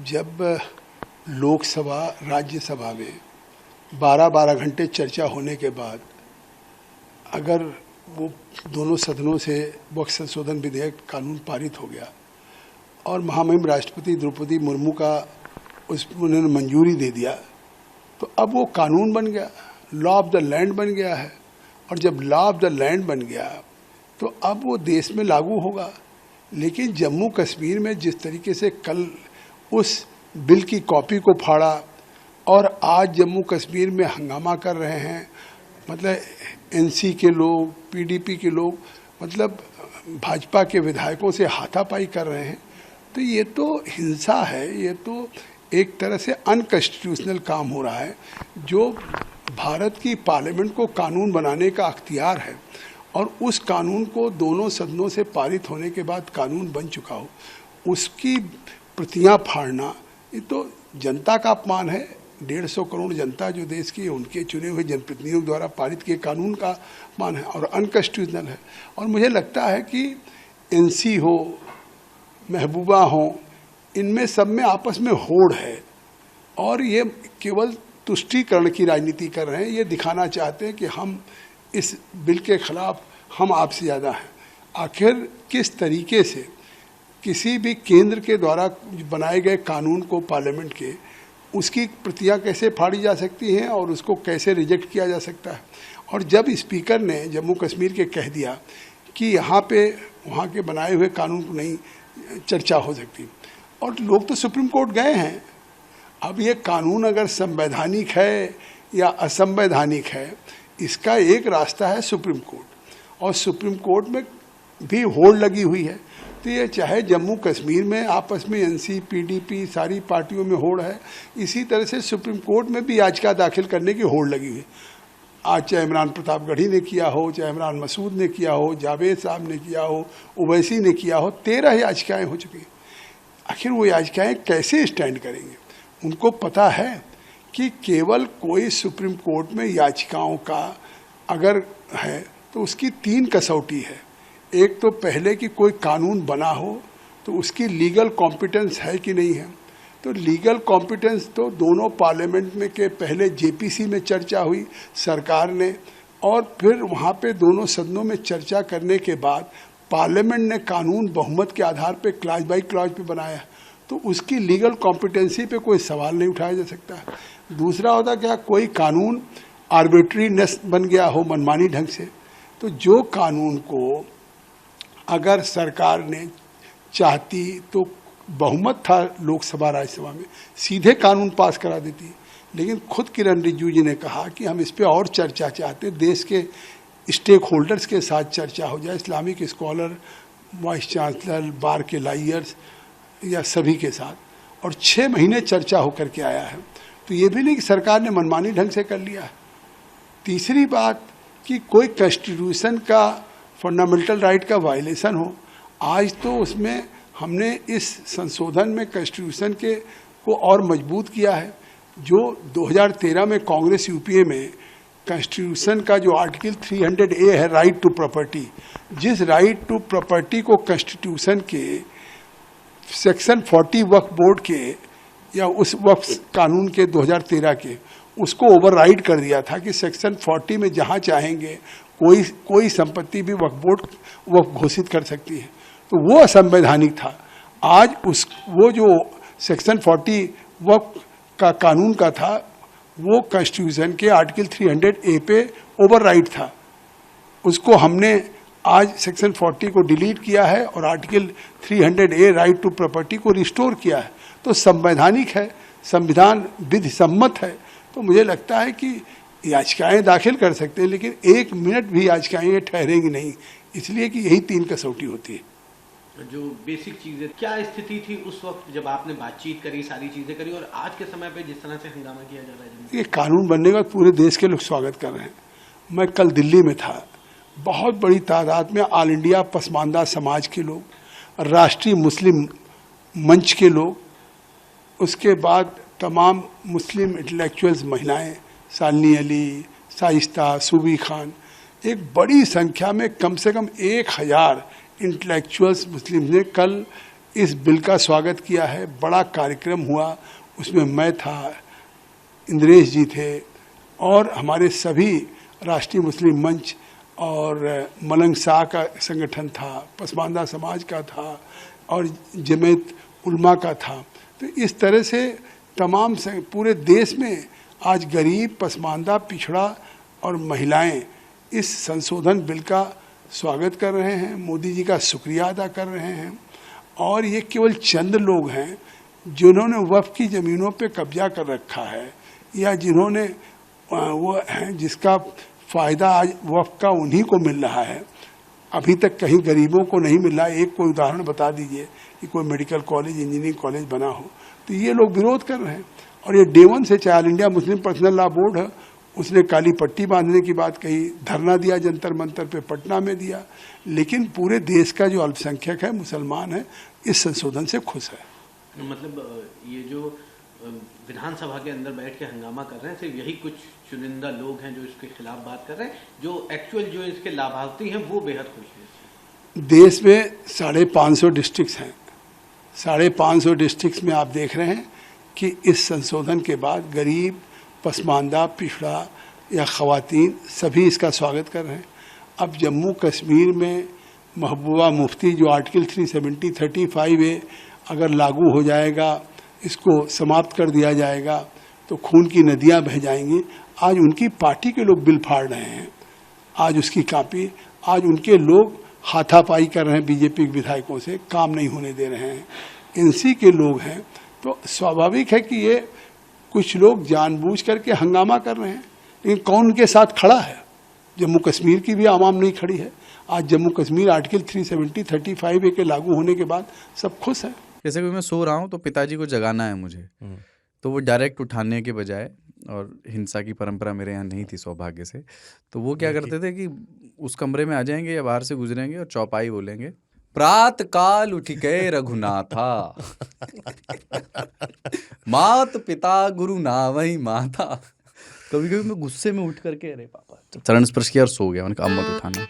जब लोकसभा राज्यसभा में 12-12 घंटे चर्चा होने के बाद अगर वो दोनों सदनों से वक्फ संशोधन विधेयक कानून पारित हो गया और महामहिम राष्ट्रपति द्रौपदी मुर्मू का उन्होंने मंजूरी दे दिया, तो अब वो कानून बन गया, लॉ ऑफ द लैंड बन गया है। और जब लॉ ऑफ द लैंड बन गया तो अब वो देश में लागू होगा। लेकिन जम्मू कश्मीर में जिस तरीके से कल उस बिल की कॉपी को फाड़ा और आज जम्मू कश्मीर में हंगामा कर रहे हैं, मतलब एनसी के लोग, पीडीपी के लोग, मतलब भाजपा के विधायकों से हाथापाई कर रहे हैं, तो ये तो हिंसा है, ये तो एक तरह से अनकॉन्स्टिट्यूशनल काम हो रहा है। जो भारत की पार्लियामेंट को कानून बनाने का अख्तियार है और उस कानून को दोनों सदनों से पारित होने के बाद कानून बन चुका हो, उसकी प्रतियां फाड़ना, ये तो जनता का अपमान है। 150 करोड़ जनता जो देश की, उनके चुने हुए जनप्रतिनिधियों द्वारा पारित किए कानून का अपमान है और अनकॉन्स्टिट्यूशनल है। और मुझे लगता है कि एनसी हो, महबूबा हो, इनमें सब में आपस में होड़ है और ये केवल तुष्टीकरण की राजनीति कर रहे हैं। ये दिखाना चाहते हैं कि हम इस बिल के खिलाफ, हम आपसे ज़्यादा हैं। आखिर किस तरीके से किसी भी केंद्र के द्वारा बनाए गए कानून को, पार्लियामेंट के, उसकी प्रतियां कैसे फाड़ी जा सकती हैं और उसको कैसे रिजेक्ट किया जा सकता है। और जब स्पीकर ने जम्मू कश्मीर के कह दिया कि यहाँ पे वहाँ के बनाए हुए कानून को नहीं चर्चा हो सकती, और लोग तो सुप्रीम कोर्ट गए हैं। अब ये कानून अगर संवैधानिक है या असंवैधानिक है, इसका एक रास्ता है सुप्रीम कोर्ट, और सुप्रीम कोर्ट में भी होड़ लगी हुई है। तो ये चाहे जम्मू कश्मीर में आपस में एनसी, पीडीपी, सारी पार्टियों में होड़ है, इसी तरह से सुप्रीम कोर्ट में भी याचिका दाखिल करने की होड़ लगी हुई है। आज चाहे इमरान प्रतापगढ़ी ने किया हो, चाहे इमरान मसूद ने किया हो, जावेद साहब ने किया हो, ओवैसी ने किया हो, 13 याचिकाएँ हो चुकी हैं। आखिर वो याचिकाएँ कैसे स्टैंड करेंगे? उनको पता है कि केवल कोई सुप्रीम कोर्ट में याचिकाओं का अगर है तो उसकी 3 कसौटी है। एक तो पहले कि कोई कानून बना हो तो उसकी लीगल कॉम्पिटेंस है कि नहीं है। तो लीगल कॉम्पिटेंस तो दोनों पार्लियामेंट में के पहले जेपीसी में चर्चा हुई सरकार ने, और फिर वहाँ पे दोनों सदनों में चर्चा करने के बाद पार्लियामेंट ने कानून बहुमत के आधार पे क्लॉज बाई क्लॉज पे बनाया, तो उसकी लीगल कॉम्पिटेंसी पे कोई सवाल नहीं उठाया जा सकता। दूसरा होता क्या, कोई कानून आर्बिट्रीनेस बन गया हो मनमानी ढंग से, तो जो कानून को अगर सरकार ने चाहती तो बहुमत था लोकसभा राज्यसभा में, सीधे कानून पास करा देती। लेकिन खुद किरण रिजिजू जी ने कहा कि हम इस पे और चर्चा चाहते, देश के स्टेक होल्डर्स के साथ चर्चा हो जाए, इस्लामिक स्कॉलर, वाइस चांसलर, बार के लायर्स या सभी के साथ। और 6 महीने चर्चा होकर के आया है। तो ये भी नहीं कि सरकार ने मनमानी ढंग से कर लिया। तीसरी बात कि कोई कॉन्स्टिट्यूशन का फंडामेंटल राइट का वायलेशन हो, आज तो उसमें हमने इस संशोधन में कॉन्स्टिट्यूशन के को और मजबूत किया है। जो 2013 में कांग्रेस यूपीए में कॉन्स्टिट्यूशन का जो आर्टिकल 300A है, राइट टू प्रॉपर्टी, जिस राइट टू प्रॉपर्टी को कॉन्स्टिट्यूशन के सेक्शन 40 वक्फ बोर्ड के या उस वक्फ कानून के 2013 के, उसको ओवरराइड कर दिया था कि सेक्शन 40 में जहां चाहेंगे कोई संपत्ति भी वक्फ बोर्ड वक्फ घोषित कर सकती है, तो वो असंवैधानिक था। आज वो जो सेक्शन 40 वक्फ का कानून का था, वो कॉन्स्टिट्यूशन के आर्टिकल 300A पे ओवरराइड था। उसको हमने आज सेक्शन 40 को डिलीट किया है और article 300A right to property को रिस्टोर किया है। तो संवैधानिक है, संविधान विधि सम्मत है। तो मुझे लगता है कि याचिकाएं दाखिल कर सकते हैं, लेकिन 1 मिनट भी याचिकाएं ठहरेंगी नहीं, इसलिए कि यही 3 कसौटी होती है। जो बेसिक चीज़ें, क्या स्थिति थी उस वक्त जब आपने बातचीत करी, सारी चीज़ें करी, और आज के समय पे जिस तरह से हंगामा किया जा रहा है? ये कानून बनने का पूरे देश के लोग स्वागत कर रहे हैं। मैं कल दिल्ली में था, बहुत बड़ी तादाद में ऑल इंडिया पसमानदा समाज के लोग, राष्ट्रीय मुस्लिम मंच के लोग, उसके बाद तमाम मुस्लिम इंटेलेक्चुअल्स, महिलाएं, शालिनी अली, शाइस्ता, सूबी खान, एक बड़ी संख्या में कम से कम 1000 इंटेलेक्चुअल्स मुस्लिम ने कल इस बिल का स्वागत किया है। बड़ा कार्यक्रम हुआ, उसमें मैं था, इंद्रेश जी थे और हमारे सभी राष्ट्रीय मुस्लिम मंच और मलंग शाह का संगठन था, पसमानदा समाज का था और जमीयत उलमा का था। तो इस तरह से तमाम पूरे देश में आज गरीब, पसमानदा, पिछड़ा और महिलाएं इस संशोधन बिल का स्वागत कर रहे हैं, मोदी जी का शुक्रिया अदा कर रहे हैं। और ये केवल चंद लोग हैं जिन्होंने वक्फ की ज़मीनों पे कब्जा कर रखा है या जिन्होंने वो हैं जिसका फ़ायदा आज वक्फ का उन्हीं को मिल रहा है, अभी तक कहीं गरीबों को नहीं मिल रहा। एक कोई उदाहरण बता दीजिए कि कोई मेडिकल कॉलेज, इंजीनियरिंग कॉलेज बना हो। तो ये लोग विरोध कर रहे हैं और ये डे वन से चाहे all India Muslim personal law board है, उसने काली पट्टी बांधने की बात कही, धरना दिया जंतर मंतर पे, पटना में दिया। लेकिन पूरे देश का जो अल्पसंख्यक है, मुसलमान है, इस संशोधन से खुश है। मतलब ये जो विधानसभा के अंदर बैठ के हंगामा कर रहे हैं, सिर्फ यही कुछ चुनिंदा लोग हैं जो इसके खिलाफ बात कर रहे हैं, जो एक्चुअल जो इसके लाभार्थी हैं वो बेहद खुश हैं। देश में 550 डिस्ट्रिक्ट्स हैं। 550 डिस्ट्रिक्ट्स में आप देख रहे हैं कि इस संशोधन के बाद गरीब, पसमानदा, पिछड़ा या ख़वातीन सभी इसका स्वागत कर रहे हैं। अब जम्मू कश्मीर में महबूबा मुफ्ती जो आर्टिकल 370-35A अगर लागू हो जाएगा, इसको समाप्त कर दिया जाएगा तो खून की नदियां बह जाएंगी। आज उनकी पार्टी के लोग बिल फाड़ रहे हैं, आज उसकी कापी, आज उनके लोग हाथापाई कर रहे हैं बीजेपी के विधायकों से, काम नहीं होने दे रहे हैं, एनसी के लोग हैं। तो स्वाभाविक है कि ये कुछ लोग जानबूझ करके हंगामा कर रहे हैं, लेकिन कौन उनके साथ खड़ा है? जम्मू कश्मीर की भी आवाम नहीं खड़ी है। आज जम्मू कश्मीर आर्टिकल 370-35A के लागू होने के बाद सब खुश है। जैसे कि मैं सो रहा हूँ तो पिताजी को जगाना है मुझे, तो वो डायरेक्ट उठाने के बजाय, और हिंसा की परंपरा मेरे यहाँ नहीं थी सौभाग्य से, तो वो क्या करते थे कि उस कमरे में आ जाएंगे या बाहर से गुजरेंगे और चौपाई बोलेंगे, प्रात काल उठ गए रघुनाथा मात पिता गुरु नावई माता। कभी कभी मैं गुस्से में उठ करके अरे पापा चरण स्पर्श किया और सो गया, उनका अम्मत उठाना।